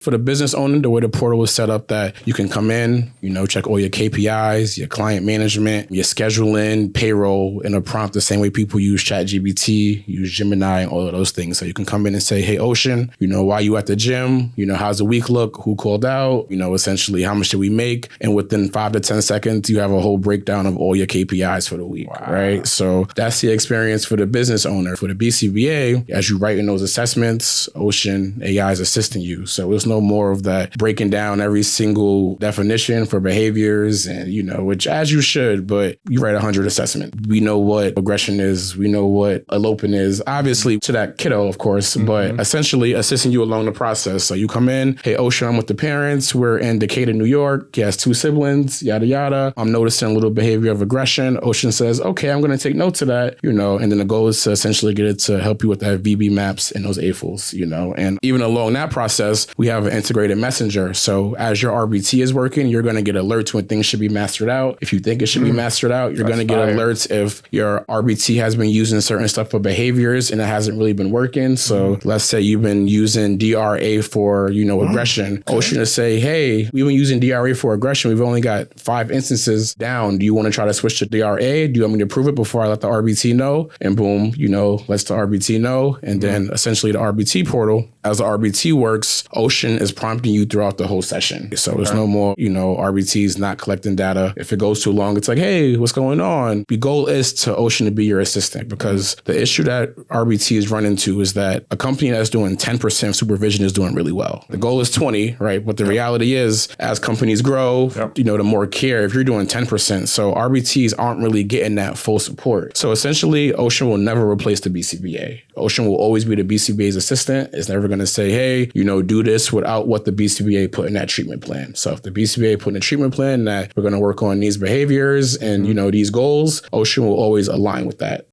For the business owner, the way the portal is set up that you can come in, check all your KPIs, your client management, your scheduling, payroll in a prompt the same way people use ChatGPT, use Gemini, and all of those things. So you can come in and say, hey, Ocean, why you at the gym? How's the week look? Who called out? Essentially, how much did we make? And within 5 to 10 seconds, you have a whole breakdown of all your KPIs for the week, right? So that's the experience for the business owner. For the BCBA, as you write in those assessments, Ocean AI is assisting you. So it's no more of that breaking down every single definition for behaviors and, which as you should, but you write 100 assessment. We know what aggression is. We know what eloping is, obviously to that kiddo, of course, but essentially assisting you along the process. So you come in, hey, Ocean, I'm with the parents. We're in Decatur, New York. He has 2 siblings, yada, yada. I'm noticing a little behavior of aggression. Ocean says, okay, I'm going to take notes of that, and then the goal is to essentially get it to help you with that VB maps and those AFLs, and even along that process, we have an integrated messenger. So as your RBT is working, you're going to get alerts when things should be mastered out. If you think it should be mastered out, you're going to get alerts if your RBT has been using certain stuff for behaviors and it hasn't really been working. So let's say you've been using DRA for, aggression. Okay. Ocean to say, hey, we've been using DRA for aggression. We've only got 5 instances down. Do you want to try to switch to DRA? Do you want me to prove it before I let the RBT know? And boom, lets the RBT know. And then essentially the RBT portal, as the RBT works, Ocean is prompting you throughout the whole session. So there's no more, RBTs not collecting data. If it goes too long, it's like, hey, what's going on? The goal is to Ocean to be your assistant, because the issue that RBT is running into is that a company that's doing 10% supervision is doing really well. The goal is 20, right? But the reality is, as companies grow, the more care if you're doing 10%. So RBTs aren't really getting that full support. So essentially, Ocean will never replace the BCBA. Ocean will always be the BCBA's assistant. It's never going to say, hey, do this without what the BCBA put in that treatment plan. So if the BCBA put in a treatment plan that we're going to work on these behaviors and, these goals, Ocean will always align with that.